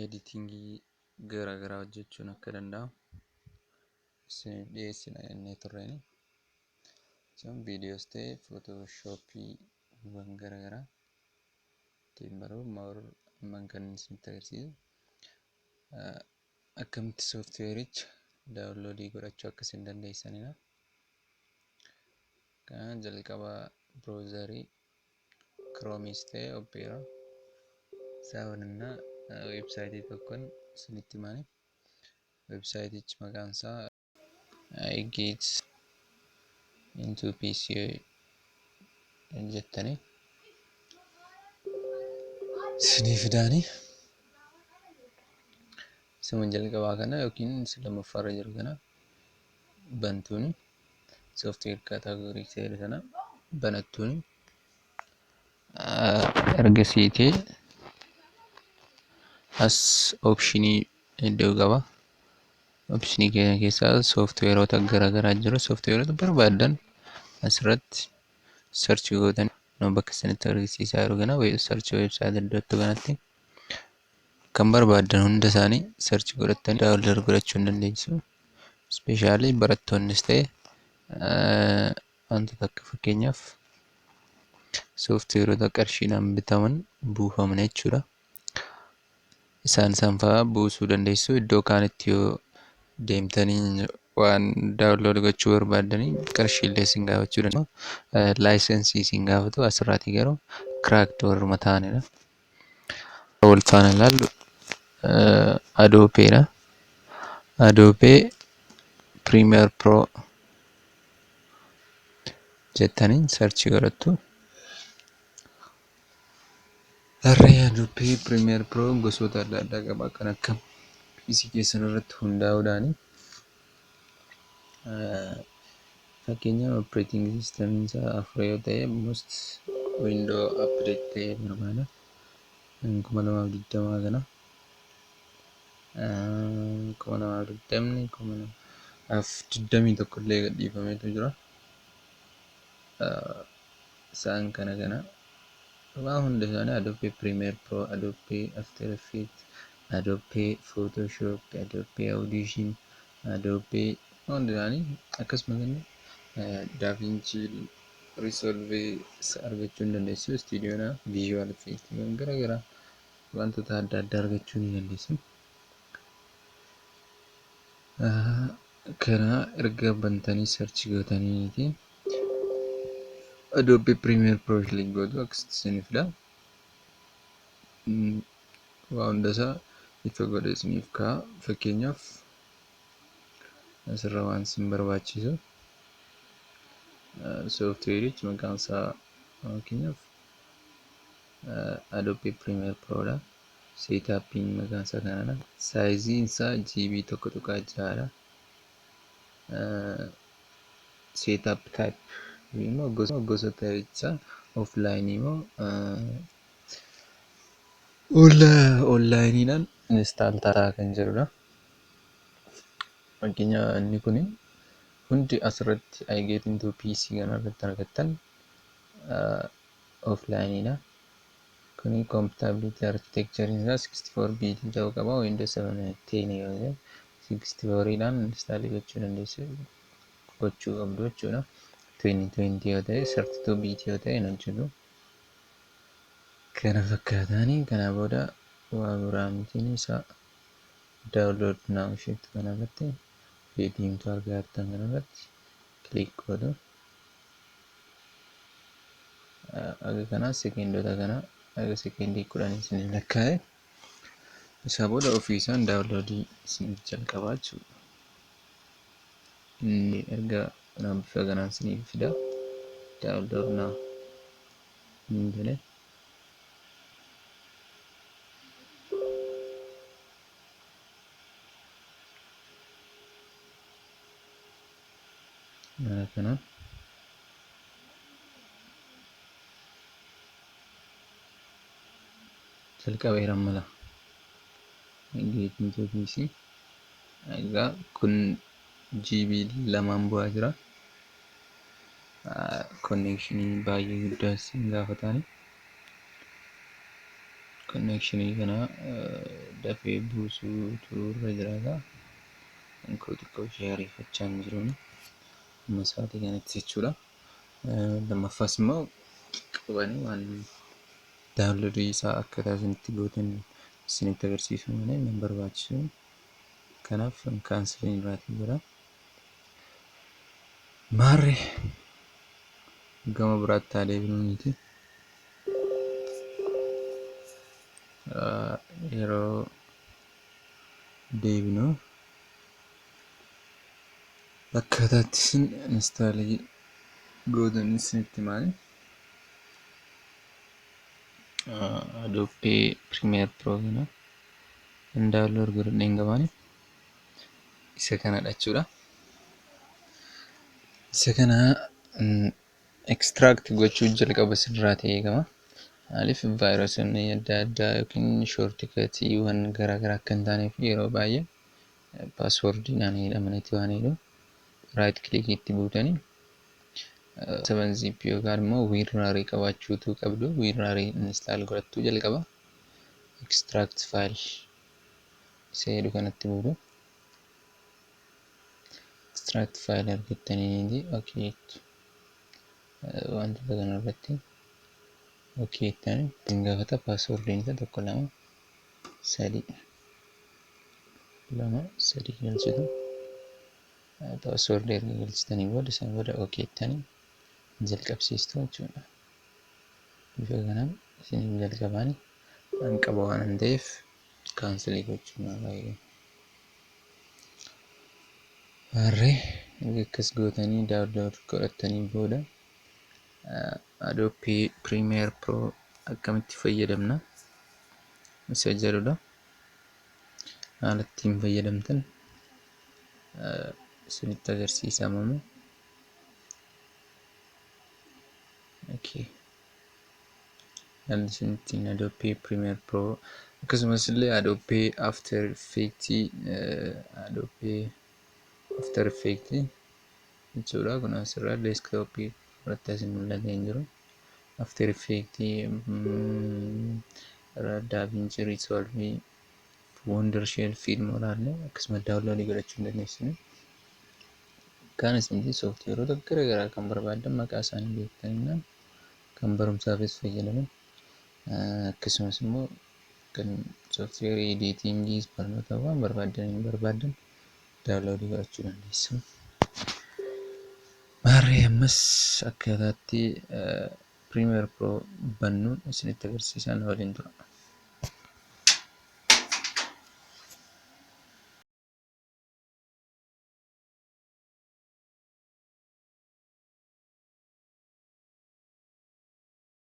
editingii garaagaraa hojjechuun akka danda'amu isiniif dhiyeessina jennee turreeni. Viidiyoos ta'ee footoshooppiiwwan garaagaraa ittiin baruun amman kan isinitti agarsiisu akkamitti sooftiweericha daawunloodii godhachuu akka isin dandeessanidha. Kan jalqabaa biroozarii kiroomiis ta'ee oppeeraa saawwanna weebsaayitii tokkoon isinitti himani. Weebsaayitichi maqaan isaa Gets into PC jettanii isinii fidaani. Isuma jalqabaa kana yookiin isa lammaffaarra jiru kana bantuuni sooftiweer kaataagorii jedhu sana banattuuni ergasiitii as oopshinii iddoo qaba. Oopshinii keenya keessaa sooftiweerota garaagaraa jiru. Sooftiweerota barbaaddan asirratti sarchii gootan bakka isinitti agarsiisaa jiru kana sarchii weebsaayitii iddoo kanatti kan barbaaddan hunda isaanii sarchii godhattanii daawunlood godhachuu hin dandeessu. Ispeeshaalii barattoonnis ta'e wantoota akka fakkeenyaaf sooftiweerota qarshiidhaan bitaman buufaman jechuudha. Isaan fa'aa buusuu dandeessu. Iddoo kaanitti yoo deemtanii waan daawunlood gochuu barbaaddanii qarshiillee isin gaafachuu danda'u. Laayisensii isin gaafatu asirraatii garuu kiraakti warruma ta'anidha. Wal faana ilaallu Adoobeedha. Adoobee Premiere Pro jettanii sarchii godhattu. Adoobee Premiere Pro gosoota adda addaa qaba. Kan akka PC keessan irratti hundaa'uudhaani. Fakkeenyaaf operating system isaa 4 yoo ta'e most window update ta'ee barbaada. 2020 kana 2021 illee gadhiifameetu jira. Isaan kana waan hunda isaanii Adobe Premiere Pro, Adobe After Effects, Adobe Photoshop, Adobe Audition, Adobe hundi isaanii akkasumas DaVinci Resolve argachuu ni dandeessu. Studio Visual Effects garaagaraa wantoota adda addaa argachuu ni dandeessu. Kana erga bantanii sarchii gootaniiti Adobe Premiere Pro click gootu akkasitti isiniif fida. Waa hunda isaa ifa godhe isiniif ka'a. Fakkeenyaaf asirra waan isin barbaachisu sooftiweerichi maqaan isaa fakkeenyaaf Adobe Premiere Pro dha. Seetappiin maqaan isaa kanadha. Saayiziin isaa GB 1.6 dha. Seetap type immoo gosa ta'ichaa offlaayinii immoo onlaayiniidhaan instaal taa'aa kan jirudha. Fakkeenyaaf inni kun hundi asirratti I get into PC kanarratti argattan offlaayiniidha. Kuni compatibility architecture isaa 64 bit ta'uu qaba. Windows 7 10 yoo ta'e 64 dhaan instaal gochuu dandeessu gochuu qabdu jechuudha. 2020 yoo ta'e 32 bit yoo ta'e hin hojjetu. Kana fakkaatanii kana booda waa biraa mitiin isaa daawunlood now shift kanarratti diimtuu argaa jirtan kanarratti kilik godhu. Aga kana sekendoota kana aga sekendii 10 isin lakkaa'e isaa booda ofii isaan daawunloodii isin jalqabaa jechuudha. Inni erga bifa kanaan isiniif fida daawunlood now hin jedhe. Kana jalqabeera mala geetiin PC egaa kun GB 2 bu'aa jira. Connection baay'ee guddaa isin gaafatani. connection kana dafee buusuu turre jiraata. Kun xiqqoo ishee ariifachaa hin jiruun amma sa'aatii kanatti jechuudha. Lammaffaas immoo qabanii waan daawunloodii isaa akkaataa isinitti gootan isinitti agarsiisu malee hin barbaachisu. Kanaaf kaansiliin irraatii jira. Maarree gama biraatti haa deebinuuti. Yeroo deebinu akkaataatti isin instaalii gootan isinitti maali? Adobe Premiere Pro kana kan daawunlood godhadheen qabaani isa kanadha jechuudha. Isa kana extract gochuu jalqaba sirraa ta'ee qaba. Maaliif vaayirasonni adda addaa yookiin shoortikatiiwwan garaagaraa akka hin taaneef yeroo baay'ee paaswoordiidhaan hidhamanitti waan hidhu raayit kilikiitti buutanii 7zip yookaan immoo wiirraarii qabaachuutu qabdu. Wiirraarii instaal godhattuu jalqaba. Extract file isa jedhu kanatti buutu. Extract file argattanii okay wantoota kana irratti okay ta'anii ittiin gaafata paaswoordiin isa 1 2 3 galchitu. Paaswoordii erga galchitanii booda isaan booda okay ta'anii jalqabsiistu jechuudha. Bifa kanaan isiniif jalqabaan qaba waan ta'eef kaansilii gochuun baay'ee. Harree akkas gootanii daawunlood godhattanii booda Adobe Premiere Pro akkamitti fayyadamna isa jedhudha. Haala ittiin fayyadamtan isinitti agarsiisaa mamu. Haalli isinitti Adobe Premiere Pro akkasumas illee Adobe After Effects jechuudha. Kun asirraa deeskitooppii irratti asin mul'atee hin jiru. After Effects, DaVinci Resolve, Wondershare Film olaanne akkasuma daawunloodii godhachuu hin dandeessinu. Kaan isinti sooftiweeroota garaagaraa kan barbaadan maqaa isaanii beektanii kan barumsaafis fayyadaman akkasumas immoo kan sooftiweerii ediitingii barnoota waan barbaadan daawunloodii godhachuu dandeessu. Maarree ammas akkaataatti Premiere Pro bannuun isinitti agarsiisan waliin tura.